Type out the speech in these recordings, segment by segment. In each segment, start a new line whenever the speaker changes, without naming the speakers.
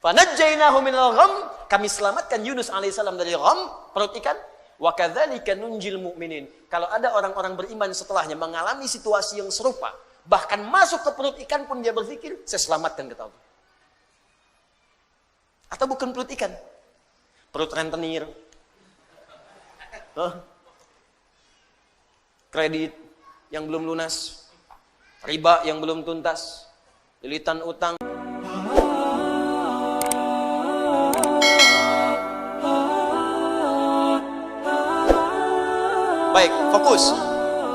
Fanajjainahu minal gham, kami selamatkan Yunus alaihissalam dari gham, perut ikan. Wa kadzalika nunjil mu'minin. Kalau ada orang-orang beriman setelahnya mengalami situasi yang serupa, bahkan masuk ke perut ikan pun dia berpikir, saya selamatkan, kata Allah. Atau bukan perut ikan, perut rentenir, kredit yang belum lunas, riba yang belum tuntas, lilitan utang. Baik, fokus.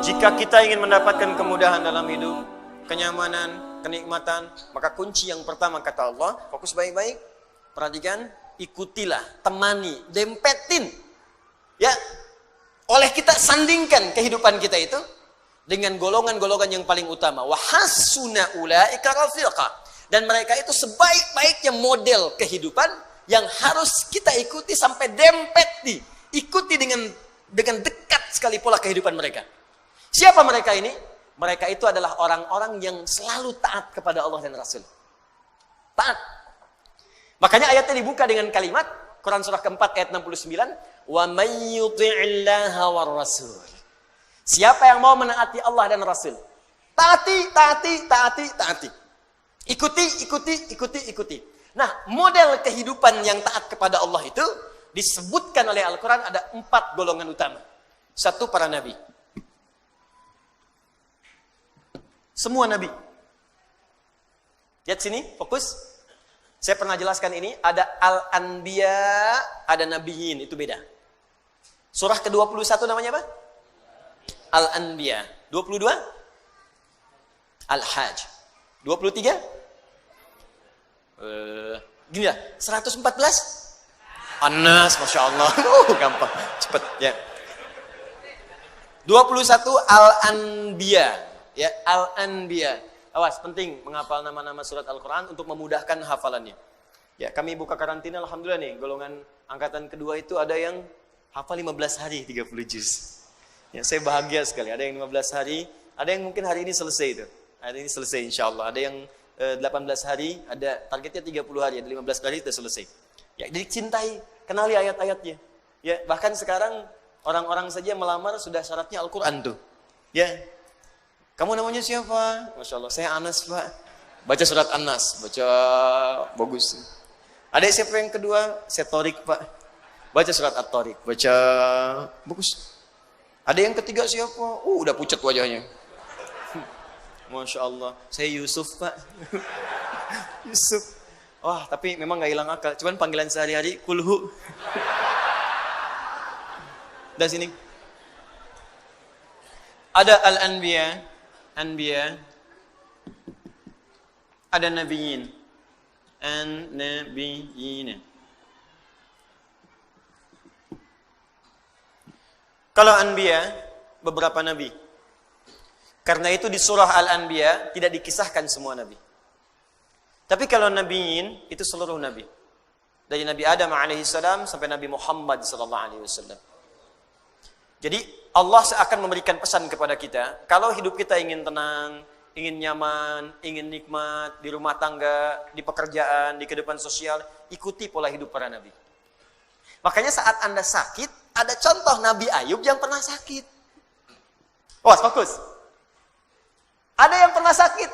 Jika kita ingin mendapatkan kemudahan dalam hidup, kenyamanan, kenikmatan, maka kunci yang pertama kata Allah, fokus baik-baik, perhatikan, ikutilah, temani, dempetin. Ya, oleh kita sandingkan kehidupan kita itu dengan golongan-golongan yang paling utama. Wa hasuna ulaika rafiqa. Dan mereka itu sebaik-baiknya model kehidupan yang harus kita ikuti sampai dempet ikuti dengan dekat sekali pola kehidupan mereka. Siapa mereka ini? Mereka itu adalah orang-orang yang selalu taat kepada Allah dan Rasul. Taat. Makanya ayatnya dibuka dengan kalimat Quran surah keempat ayat 69, wa may yuti'illaha war rasul. Siapa yang mau menaati Allah dan Rasul? Taati. Ikuti. Nah, model kehidupan yang taat kepada Allah itu disebutkan oleh Al-Quran ada 4 golongan utama. 1, para nabi. Semua nabi. Lihat sini, fokus. Saya pernah jelaskan ini, ada Al-Anbiya, ada Nabiyin, itu beda. Surah ke-21 namanya apa? Al-Anbiya. 22? Al-Hajj. 23? Gini lah, 114? Anas, Masya Allah. Gampang, cepet ya. 21 Al-Anbiya. Ya, Al-Anbiya. Awas, penting menghafal nama-nama surat Al-Quran untuk memudahkan hafalannya. Ya, kami buka karantina, alhamdulillah nih, golongan angkatan kedua itu ada yang hafal 15 hari 30 juz. Ya, saya bahagia sekali. Ada yang 15 hari, ada yang mungkin hari ini selesai itu. Hari ini selesai insya Allah. Ada yang 18 hari, ada targetnya 30 hari, ada 15 hari sudah selesai. Ya, jadi cintai, kenali ayat-ayatnya. Ya, bahkan sekarang orang-orang saja melamar sudah syaratnya Al-Quran tuh. Ya, kamu namanya siapa? Masya Allah, saya Anas Pak. Baca surat Anas, baca bagus. Ada siapa yang kedua? Saya Torik Pak. Baca surat At-Torik, baca bagus. Ada yang ketiga siapa? Udah pucat wajahnya. Masya Allah, saya Yusuf Pak. Yusuf. Wah, tapi memang gak hilang akal. Cuman panggilan sehari-hari, kulhu. Dari sini. Ada Al-Anbiya. Ada Nabiyin. An-Nabiyyin. Kalau Anbiya, beberapa Nabi. Karena itu di surah Al-Anbiya tidak dikisahkan semua Nabi. Tapi kalau Nabiyin, itu seluruh Nabi. Dari Nabi Adam alaihissalam sampai Nabi Muhammad sallallahu alaihi wasallam. Jadi Allah akan memberikan pesan kepada kita, kalau hidup kita ingin tenang, ingin nyaman, ingin nikmat, di rumah tangga, di pekerjaan, di kehidupan sosial, ikuti pola hidup para Nabi. Makanya saat Anda sakit, ada contoh Nabi Ayub yang pernah sakit. Fokus. Ada yang pernah sakit.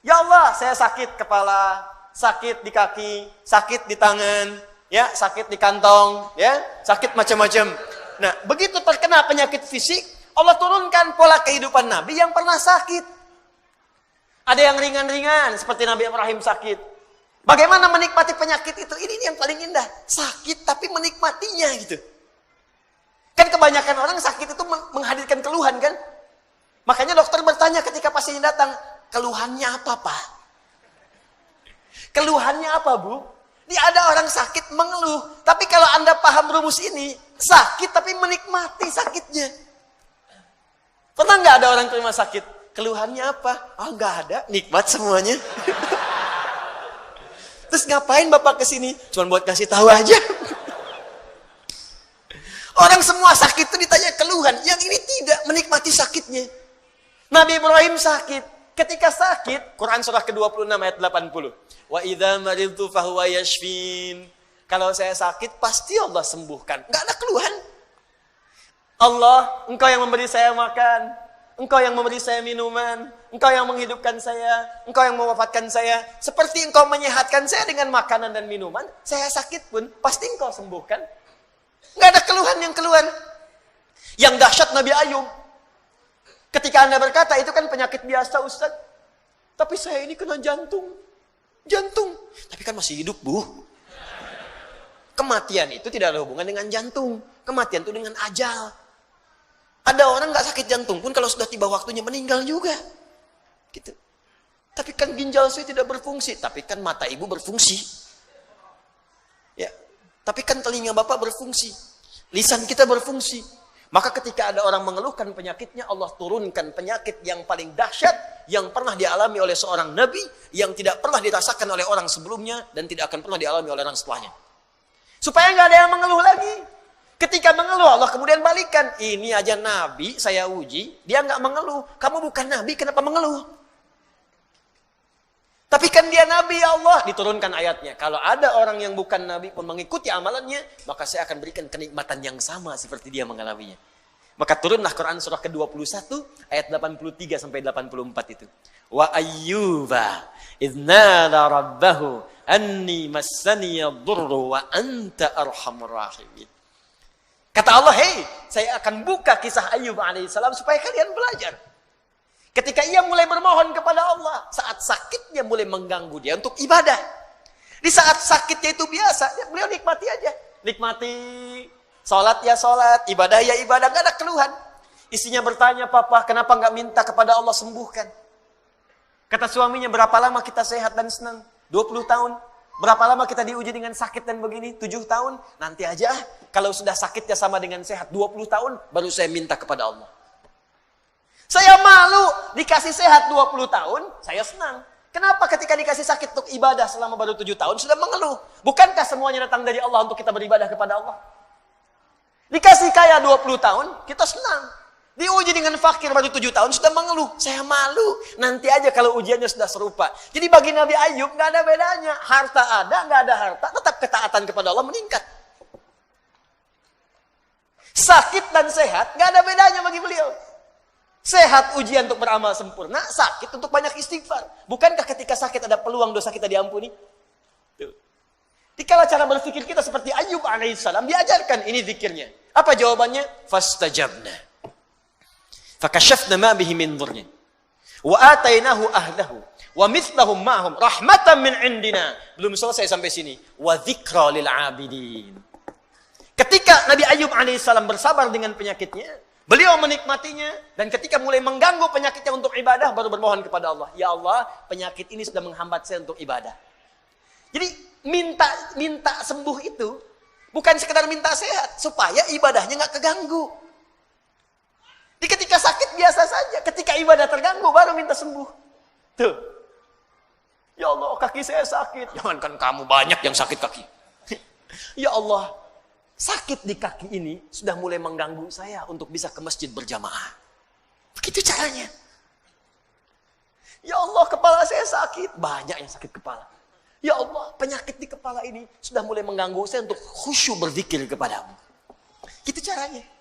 Ya Allah, saya sakit kepala, sakit di kaki, sakit di tangan, ya, sakit di kantong, ya, sakit macam-macam. Nah, begitu terkena penyakit fisik, Allah turunkan pola kehidupan Nabi yang pernah sakit. Ada yang ringan-ringan, seperti Nabi Ibrahim sakit. Bagaimana menikmati penyakit itu? Ini yang paling indah. Sakit tapi menikmatinya gitu. Kan kebanyakan orang sakit itu menghadirkan keluhan kan? Makanya dokter bertanya ketika pasien datang, keluhannya apa Pak? Keluhannya apa Bu? Ini ada orang sakit mengeluh. Tapi kalau Anda paham rumus ini, sakit tapi menikmati sakitnya. Pernah nggak ada orang terima sakit? Keluhannya apa? Nggak ada, nikmat semuanya. Terus ngapain Bapak kesini? Cuma buat kasih tahu aja. Orang semua sakit itu ditanya keluhan, yang ini tidak, menikmati sakitnya. Nabi Ibrahim sakit, Ketika sakit, Quran surah ke-26 ayat 80. Wa idza maridtu fahuwa yashfin. Kalau saya sakit, pasti Allah sembuhkan. Enggak ada keluhan. Allah, Engkau yang memberi saya makan. Engkau yang memberi saya minuman. Engkau yang menghidupkan saya. Engkau yang mewafatkan saya. Seperti Engkau menyehatkan saya dengan makanan dan minuman. Saya sakit pun, pasti Engkau sembuhkan. Enggak ada keluhan yang keluar. Yang dahsyat Nabi Ayub. Ketika Anda berkata, itu kan penyakit biasa Ustaz. Tapi saya ini kena jantung. Jantung. Tapi kan masih hidup, Bu. Kematian itu tidak ada hubungan dengan jantung. Kematian itu dengan ajal. Ada orang nggak sakit jantung pun kalau sudah tiba waktunya meninggal juga. Gitu. Tapi kan ginjal saya tidak berfungsi. Tapi kan mata ibu berfungsi. Ya. Tapi kan telinga bapak berfungsi. Lisan kita berfungsi. Maka ketika ada orang mengeluhkan penyakitnya, Allah turunkan penyakit yang paling dahsyat yang pernah dialami oleh seorang nabi, yang tidak pernah dirasakan oleh orang sebelumnya dan tidak akan pernah dialami oleh orang setelahnya. Supaya nggak ada yang mengeluh lagi. Ketika mengeluh, Allah kemudian balikan. Ini aja nabi saya uji, dia nggak mengeluh. Kamu bukan nabi, kenapa mengeluh? Tapi kan dia nabi, ya Allah. Diturunkan ayatnya. Kalau ada orang yang bukan nabi pun mengikuti amalannya, maka saya akan berikan kenikmatan yang sama seperti dia mengalaminya. Maka turunlah Quran surah ke-21 ayat 83 sampai 84 itu. Wa ayyuba idznada rabbahu anni massani yadurru wa anta arhamur rahimin. Kata Allah, hei, saya akan buka kisah Ayyub alaihissalam supaya kalian belajar. Ketika ia mulai bermohon kepada Allah, saat sakitnya mulai mengganggu dia untuk ibadah. Di saat sakitnya itu biasa, beliau nikmati aja. Nikmati, sholat ya sholat, ibadah ya ibadah, gak ada keluhan. Istrinya bertanya, Papa, kenapa gak minta kepada Allah sembuhkan? Kata suaminya, berapa lama kita sehat dan senang? 20 tahun. Berapa lama kita diuji dengan sakit dan begini? 7 tahun. Nanti aja, kalau sudah sakitnya sama dengan sehat 20 tahun, baru saya minta kepada Allah. Saya malu dikasih sehat 20 tahun, saya senang. Kenapa ketika dikasih sakit untuk ibadah selama baru 7 tahun, sudah mengeluh? Bukankah semuanya datang dari Allah untuk kita beribadah kepada Allah? Dikasih kaya 20 tahun, kita senang. Diuji dengan fakir baru 7 tahun, sudah mengeluh. Saya malu. Nanti aja kalau ujiannya sudah serupa. Jadi bagi Nabi Ayub, nggak ada bedanya. Harta ada, nggak ada harta. Tetap ketaatan kepada Allah meningkat. Sakit dan sehat, nggak ada bedanya bagi beliau. Sehat ujian untuk beramal sempurna, sakit untuk banyak istighfar. Bukankah ketika sakit ada peluang dosa kita diampuni? Tuh. Dikala cara berpikir kita seperti Ayyub alaihissalam, diajarkan ini zikirnya. Apa jawabannya? Fastajabna. Fakashafna ma bihi min dhurrin. Wa atainahu ahlahu. Wa mithlahum ma'hum rahmatan min indina. Belum selesai sampai sini. Wa dzikra lil 'abidin. Ketika Nabi Ayyub alaihissalam bersabar dengan penyakitnya, beliau menikmatinya, dan ketika mulai mengganggu penyakitnya untuk ibadah, baru bermohon kepada Allah. Ya Allah, penyakit ini sudah menghambat saya untuk ibadah. Jadi, minta sembuh itu, bukan sekedar minta sehat, supaya ibadahnya nggak keganggu. Jadi ketika sakit biasa saja, ketika ibadah terganggu, baru minta sembuh. Tuh. Ya Allah, kaki saya sakit. Jangankan kamu, banyak yang sakit kaki. Ya Allah, sakit di kaki ini sudah mulai mengganggu saya untuk bisa ke masjid berjamaah. Begitu caranya. Ya Allah, kepala saya sakit. Banyak yang sakit kepala. Ya Allah, penyakit di kepala ini sudah mulai mengganggu saya untuk khusyuk berzikir kepadamu. Gitu caranya.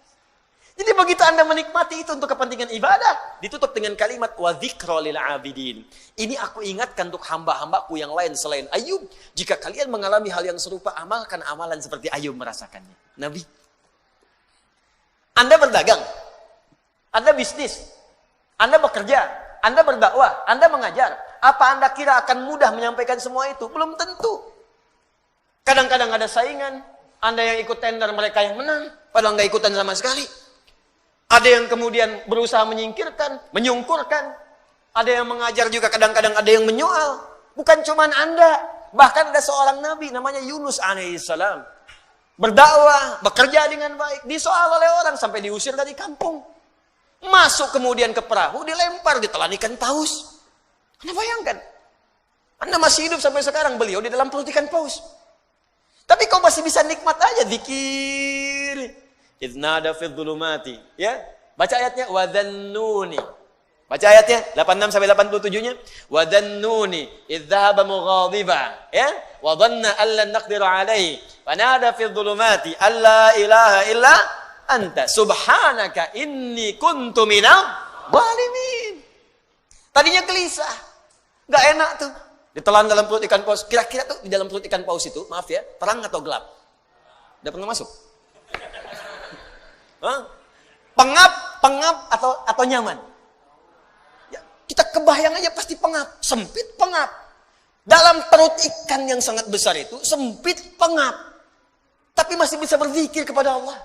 Jadi begitu Anda menikmati itu untuk kepentingan ibadah, ditutup dengan kalimat wa dzikra lil 'abidin. Ini aku ingatkan untuk hamba-hambaku yang lain selain Ayub. Jika kalian mengalami hal yang serupa, amalkan amalan seperti Ayub merasakannya. Nabi. Anda berdagang. Anda bisnis. Anda bekerja. Anda berdakwah. Anda mengajar. Apa Anda kira akan mudah menyampaikan semua itu? Belum tentu. Kadang-kadang ada saingan. Anda yang ikut tender, mereka yang menang. Padahal nggak ikutan sama sekali. Ada yang kemudian berusaha menyingkirkan, menyungkurkan. Ada yang mengajar juga, kadang-kadang ada yang menyoal. Bukan cuma Anda. Bahkan ada seorang nabi namanya Yunus alaihissalam. Berdakwah, bekerja dengan baik. Disoal oleh orang sampai diusir dari kampung. Masuk kemudian ke perahu, dilempar, ditelan ikan paus. Anda bayangkan. Anda masih hidup sampai sekarang, beliau di dalam perut ikan paus. Tapi kau masih bisa nikmat aja, zikir. Idznada fi dhulumati, ya. Baca ayatnya wa dhannuni Baca ayatnya 86 sampai 87-nya. Wa dhannuni idh dhahaba mughadiba, ya? Wa dhanna an lan naqdira alaihi. Fanada fi dhulumati alla ilaha illa anta subhanaka inni kuntu minadh dhalimin. Tadinya gelisah. Enggak enak tuh. Ditelan dalam perut ikan paus. Kira-kira tuh di dalam perut ikan paus itu, maaf ya, terang atau gelap? Udah pernah masuk? Hah? Pengap atau nyaman? Ya, kita kebayang aja pasti pengap, sempit pengap. Dalam perut ikan yang sangat besar itu sempit pengap. Tapi masih bisa berzikir kepada Allah.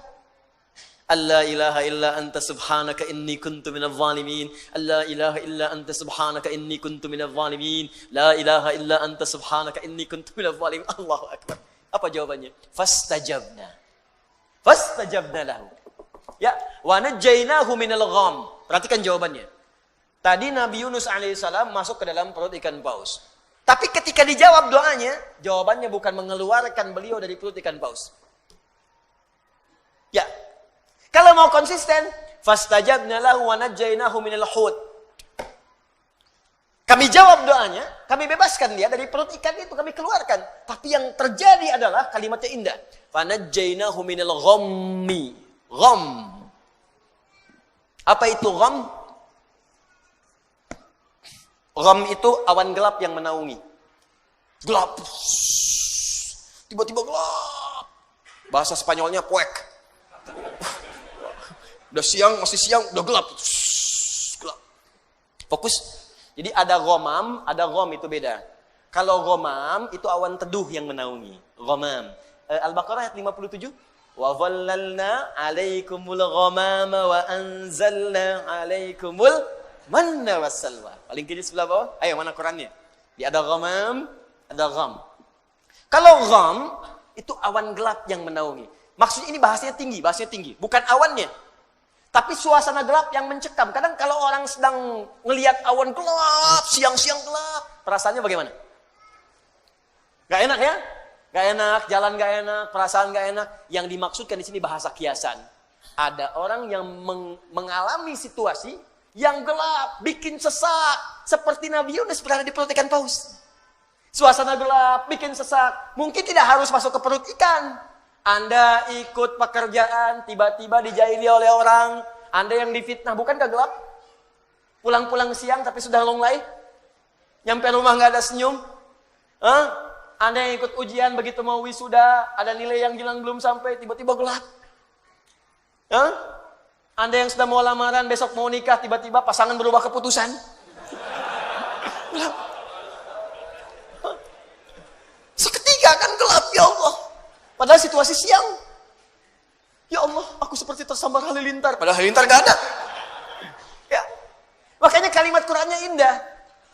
Allah ilaha illa anta subhanaka inni kuntu minadh dhalimin. Allah ilaha illa anta subhanaka inni kuntu minadh dhalimin. La ilaha illa anta subhanaka inni kuntu minadh dhalimin. Allahu akbar. Apa jawabannya? Fastajabna lahu. Ya, wa najjaynahu minal gham. Perhatikan jawabannya. Tadi Nabi Yunus alaihissalam masuk ke dalam perut ikan paus. Tapi ketika dijawab doanya, jawabannya bukan mengeluarkan beliau dari perut ikan paus. Ya. Kalau mau konsisten, fastajabna lahu wa najjaynahu minal hut. Kami jawab doanya, kami bebaskan dia dari perut ikan itu, kami keluarkan. Tapi yang terjadi adalah kalimatnya indah. Fanajjaynahu minal ghammi. Gham. Apa itu gham? Gham itu awan gelap yang menaungi. Gelap. Tiba-tiba gelap. Bahasa Spanyolnya puek. Udah siang, masih siang, udah gelap. Gelap. Fokus. Jadi ada ghamam, ada gham itu beda. Kalau ghamam itu awan teduh yang menaungi. Ghamam. Al-Baqarah ayat 57. Wa dhallalna 'alaikumul ghamama wa anzalna 'alaikumul manna wassalwa. Paling kiri sebelah bawah. Ayo mana Qurannya? Di ada ghamam, ada gham. Kalau gham itu awan gelap yang menaungi. Maksudnya ini bahasanya tinggi, bukan awannya. Tapi suasana gelap yang mencekam. Kadang kalau orang sedang ngelihat awan gelap, siang-siang gelap, perasaannya bagaimana? Gak enak ya? Gak enak, jalan gak enak, perasaan gak enak. Yang dimaksudkan di sini bahasa kiasan. Ada orang yang mengalami situasi yang gelap, bikin sesak. Seperti Nabi Yunus berada di perut ikan paus. Suasana gelap, bikin sesak. Mungkin tidak harus masuk ke perut ikan. Anda ikut pekerjaan, tiba-tiba dijahili oleh orang. Anda yang difitnah, bukankah gelap? Pulang-pulang siang tapi sudah longlai. Nyampe rumah gak ada senyum. Anda yang ikut ujian, begitu mau wisuda, ada nilai yang hilang belum sampai, tiba-tiba gelap. Anda yang sudah mau lamaran, besok mau nikah, tiba-tiba pasangan berubah keputusan. Gelap. Seketika kan gelap, ya Allah. Padahal situasi siang. Ya Allah, aku seperti tersambar halilintar. Padahal halilintar gak ada. Ya. Makanya kalimat Qur'annya indah.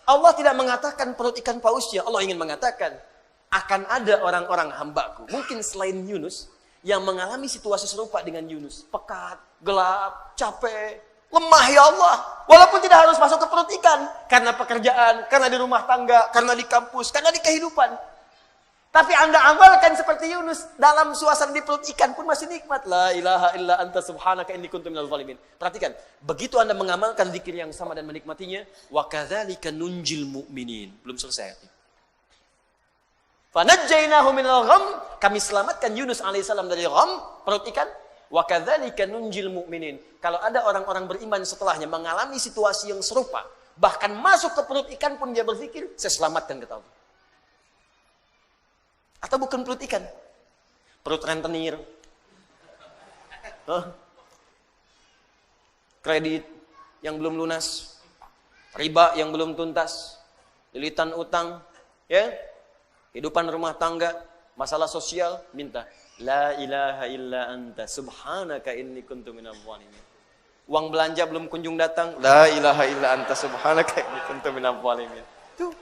Allah tidak mengatakan perut ikan pausnya. Allah ingin mengatakan, akan ada orang-orang hambaku, mungkin selain Yunus, yang mengalami situasi serupa dengan Yunus. Pekat, gelap, capek, lemah ya Allah. Walaupun tidak harus masuk ke perut ikan. Karena pekerjaan, karena di rumah tangga, karena di kampus, karena di kehidupan. Tapi Anda amalkan seperti Yunus, dalam suasana di perut ikan pun masih nikmat. La ilaha illa anta subhanaka inni kuntu minadh dhalimin. Perhatikan, begitu Anda mengamalkan zikir yang sama dan menikmatinya, wa kadzalika nunjil mu'minin. Belum selesai. Fanajjaynahu minal gham, kami selamatkan Yunus alaihissalam dari gham, perut ikan. Wa kadzalika nunjil mu'minin. Kalau ada orang-orang beriman setelahnya mengalami situasi yang serupa, bahkan masuk ke perut ikan pun dia berzikir, saya selamatkan kata Allah. Atau bukan perut ikan? Perut rentenir. Kredit yang belum lunas. Riba yang belum tuntas. Lilitan utang. Ya. Kehidupan rumah tangga. Masalah sosial. Minta. La ilaha illa anta subhanaka inni kuntu minadh dhalimin. Uang belanja belum kunjung datang. La ilaha illa anta subhanaka inni kuntu minadh dhalimin. Tuh.